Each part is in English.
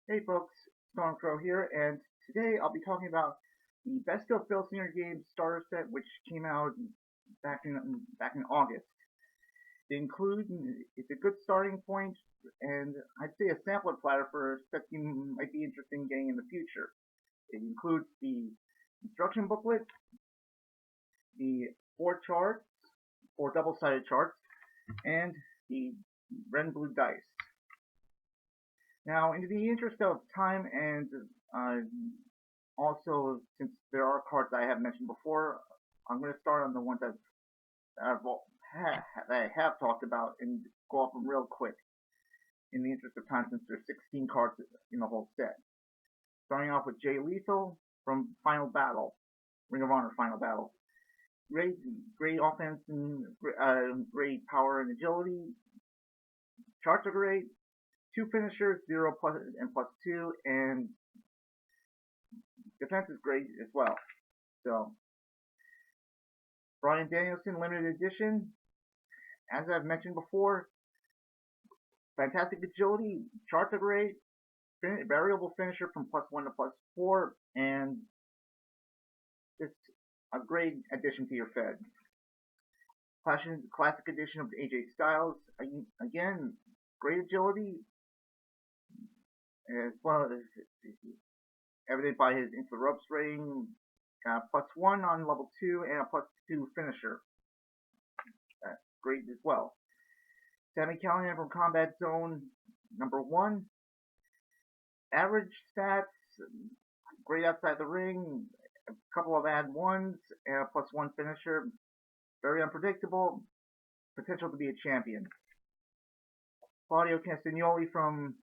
Hey folks, Stormcrow here, and today I'll be talking about the Best of Filsinger Games starter set, which came out back in August. It includes it's a good starting point, and I'd say a sampler platter for sets you might be interested in getting in the future. It includes the instruction booklet, the four double-sided charts, and the red and blue dice. Now, in the interest of time and uh, also, since there are cards I have mentioned before, I'm going to start on the ones that I have talked about and go off them real quick in the interest of time since there's 16 cards in the whole set. Starting off with Jay Lethal from Final Battle, Ring of Honor Final Battle. Great, great offense and great power and agility. Charts are great. Two finishers, 0 plus and +2, and defense is great as well. So, Brian Danielson limited edition. As I've mentioned before, fantastic agility, charts are great, variable finisher from +1 to +4, and it's a great addition to your Fed. Classic edition of AJ Styles, again, great agility, as well as evident by his into the ropes rating, +1 on level 2, and a +2 finisher. That's great as well. Sami Callihan from Combat Zone #1. Average stats, great outside the ring, a couple of add ones, and a +1 finisher. Very unpredictable, potential to be a champion. Claudio Castagnoli from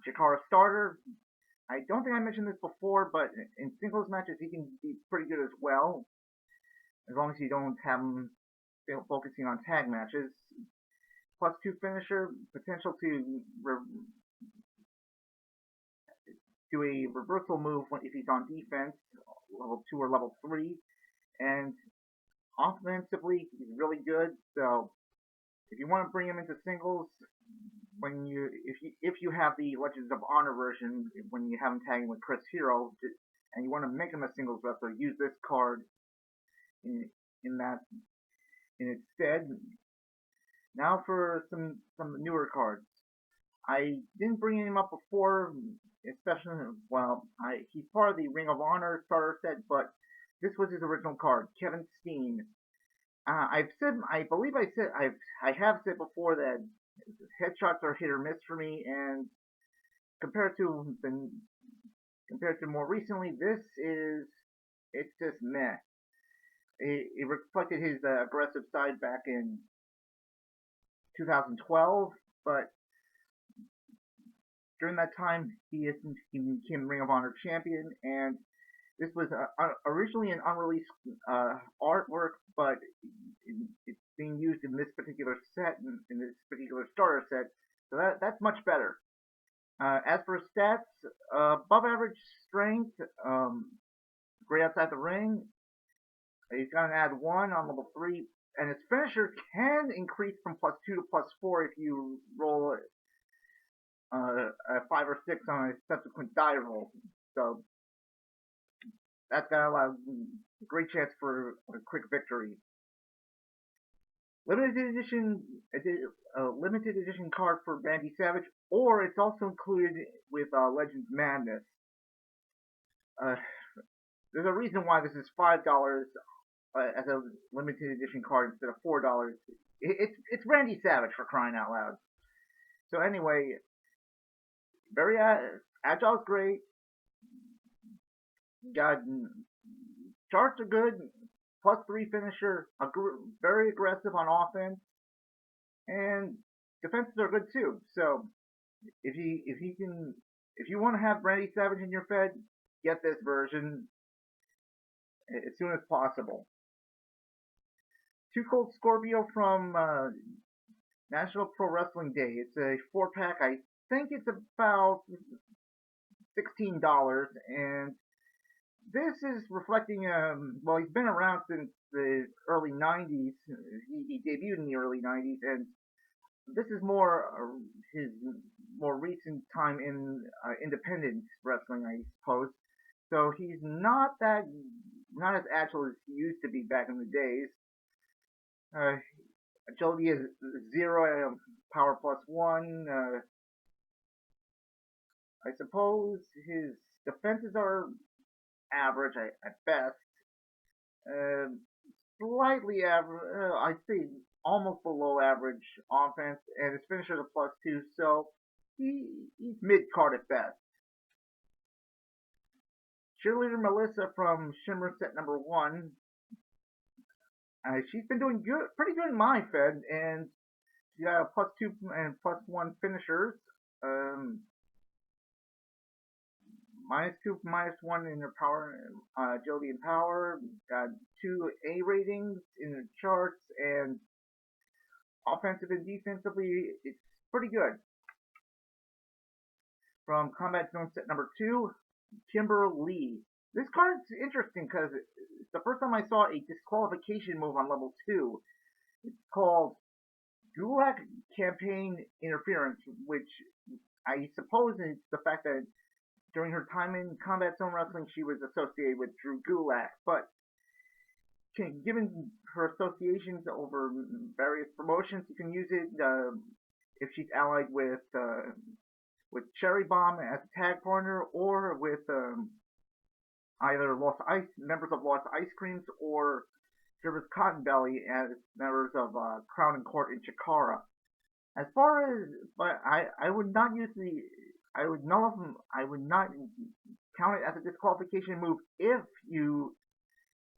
Chikara Starter. I don't think I mentioned this before, but in singles matches he can be pretty good as well, as long as you don't have him focusing on tag matches. +2 finisher, potential to do a reversal move if he's on defense, level 2 or level 3, and offensively he's really good. So if you want to bring him into singles, if you have the Legends of Honor version, when you have him tagging with Chris Hero, and you want to make him a singles wrestler, use this card in its stead. Now for some newer cards. I didn't bring him up before, especially he's part of the Ring of Honor starter set, but this was his original card, Kevin Steen. I have said before that headshots are hit or miss for me, and compared to more recently, it's just meh. It reflected his aggressive side back in 2012, but during that time he became Ring of Honor champion, and this was originally an unreleased artwork, but it's being used in this particular set, in this particular starter set, so that's much better. As for stats, above average strength, great outside the ring. He's got an add 1 on level 3, and his finisher can increase from +2 to +4 if you roll a 5 or 6 on a subsequent die roll. So that's got a great chance for a quick victory. Limited edition card for Randy Savage, or it's also included with Legends Madness. There's a reason why this is $5 as a limited edition card instead of $4. It's Randy Savage, for crying out loud. So anyway, very agile is great. Got charts are good. +3 finisher, very aggressive on offense, and defenses are good too. So if you want to have Randy Savage in your Fed, get this version as soon as possible. Too Cold Scorpio from National Pro Wrestling Day. It's a 4-pack. I think it's about $16, and this is reflecting, he's been around since the early 90s. He debuted in the early 90s, and this is more his more recent time in independent wrestling, I suppose. So he's not as agile as he used to be back in the days. Uh, Agility is 0, power +1. I suppose his defenses are average at best. Uh, Slightly average, I'd say almost below average offense, and his finisher is a +2, so he's mid card at best. Cheerleader Melissa from Shimmer set number 1. She's been doing good, pretty good in my Fed, and she got a +2 and +1 finishers. Um, -2, -1 in her power, agility and power. Got 2 A ratings in the charts, and offensive and defensively, it's pretty good. From Combat Zone set number 2, Kimber Lee. This card's interesting because it's the first time I saw a disqualification move on level 2. It's called Gulak Campaign Interference, which I suppose is the fact that during her time in Combat Zone Wrestling, she was associated with Drew Gulak. But given her associations over various promotions, you can use it if she's allied with Cherry Bomb as a tag partner, or with either members of Lost Ice Creams, or Rivers Cotton Belly as members of Crown and Court in Chikara. As far as, but I would not use I would not count it as a disqualification move if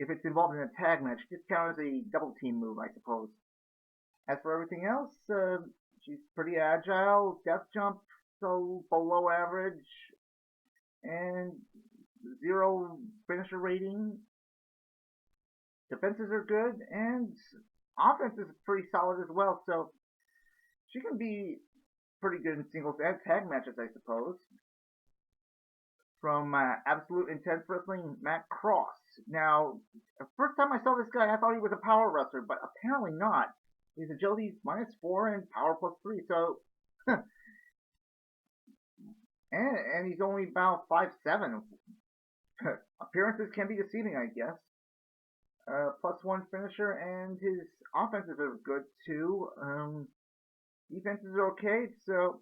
it's involved in a tag match. Just count it as a double team move, I suppose. As for everything else, she's pretty agile, death jump, so below average, and 0 finisher rating. Defenses are good, and offense is pretty solid as well, so she can be pretty good in singles and tag matches, I suppose. From Absolute Intense Wrestling, Matt Cross. Now, the first time I saw this guy, I thought he was a power wrestler, but apparently not. His agility -4 and power +3, so and he's only about 5'7". Appearances can be deceiving, I guess. +1 finisher, and his offenses are good too. Defenses are okay, so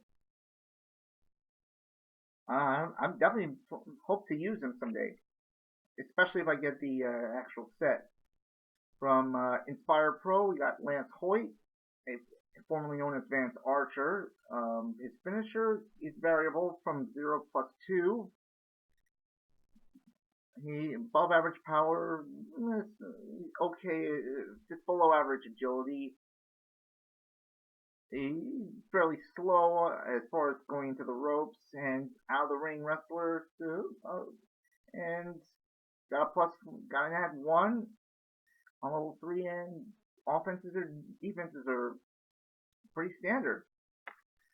I'm definitely hope to use him someday, especially if I get the actual set. From Inspire Pro, we got Lance Hoyt, formerly known as Vance Archer. His finisher is variable from 0 +2. He above average power, okay, just below average agility. He's fairly slow as far as going into the ropes and out of the ring wrestler too. And got an add 1 on level 3, and offenses or defenses are pretty standard.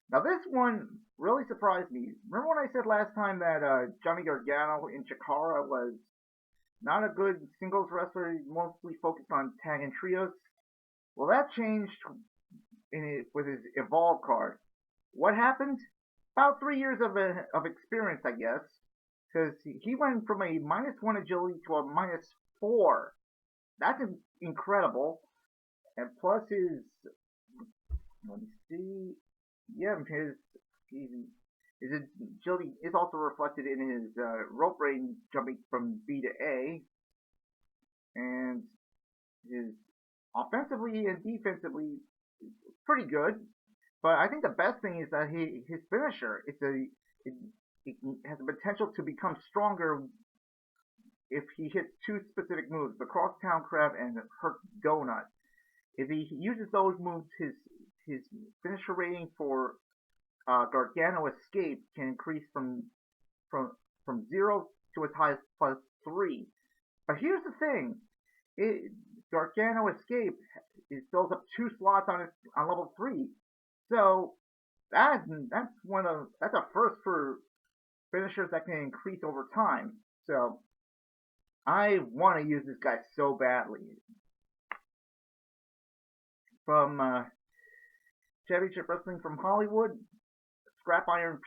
Now this one really surprised me. Remember when I said last time that Johnny Gargano in Chikara was not a good singles wrestler, mostly focused on tag and trios? Well, that changed with his Evolve card. What happened? About 3 years of experience, I guess, because he went from a -1 agility to a -4. That's incredible. And plus his, let me see, yeah, his agility is also reflected in his rope rating jumping from B to A, and his offensively and defensively pretty good. But I think the best thing is that his finisher, it has the potential to become stronger if he hits 2 specific moves, the Crosstown Crab and the Hurt Donut. If he uses those moves, his finisher rating for Gargano Escape can increase from 0 to as high as +3. But here's the thing: Gargano Escape fills up 2 slots on level 3, so that's a first for finishers that can increase over time. So I want to use this guy so badly. From Championship Wrestling from Hollywood, Scrap Iron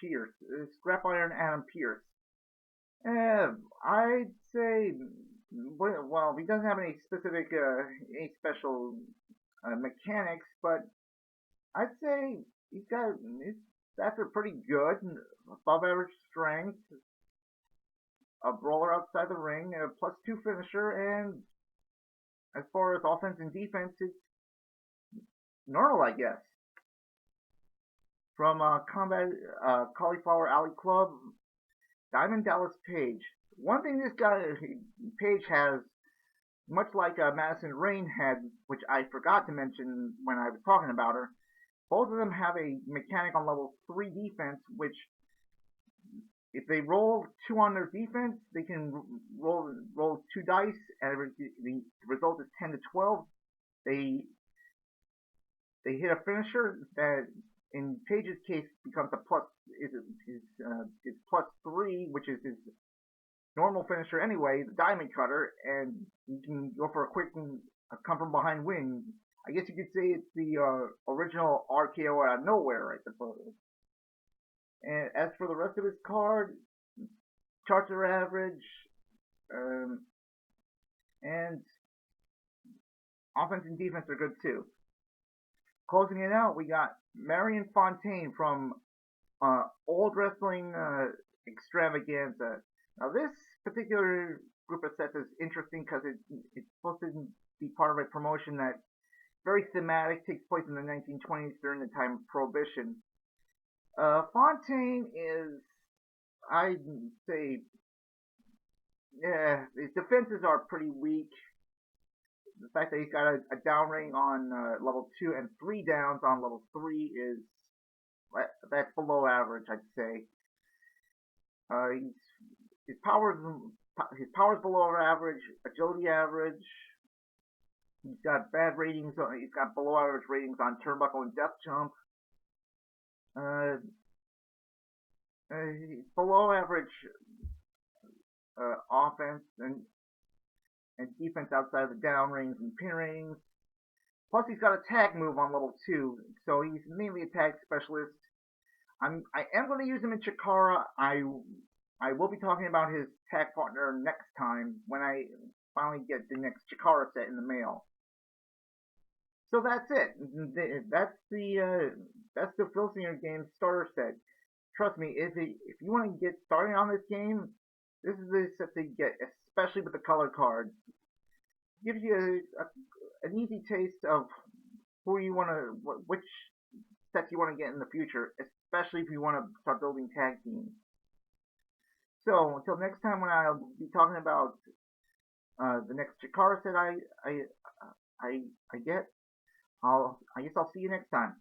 Adam Pierce. I'd say, well, he doesn't have any specific, any special mechanics, but I'd say his stats are pretty good. Above average strength, a brawler outside the ring, a +2 finisher, and as far as offense and defense, it's normal, I guess. From Combat Cauliflower Alley Club, Diamond Dallas Page. One thing this guy Page has, much like Madison Rain had, which I forgot to mention when I was talking about her, both of them have a mechanic on level 3 defense, which if they roll 2 on their defense, they can roll 2 dice, and the result is 10 to 12. They hit a finisher that, in Page's case, becomes a +3, which is his normal finisher anyway, the Diamond Cutter, and you can go for a quick come from behind win. I guess you could say it's the original RKO out of nowhere, I suppose. And as for the rest of his card, charts are average, and offense and defense are good too. Closing it out, we got Marion Fontaine from Old Wrestling Extravaganza. Now, this particular group of sets is interesting because it's supposed to be part of a promotion that very thematic, takes place in the 1920s during the time of Prohibition. Fontaine is, I'd say, yeah, his defenses are pretty weak. The fact that he's got a down rating on level 2 and 3 downs on level 3 that's below average, I'd say. His power's below average, agility average. He's got bad ratings. He's got below average ratings on turnbuckle and death jump. He's below average offense and defense outside of the down rings and pin rings. Plus, he's got a tag move on level 2, so he's mainly a tag specialist. I am going to use him in Chikara. I will be talking about his tag partner next time when I finally get the next Chikara set in the mail. So that's it. That's the Filsinger game starter set. Trust me, if you want to get started on this game, this is the set to get, especially with the color cards. Gives you an easy taste of who you want to, which sets you want to get in the future, especially if you want to start building tag teams. So until next time, when I'll be talking about the next Chikara set I get, I guess I'll see you next time.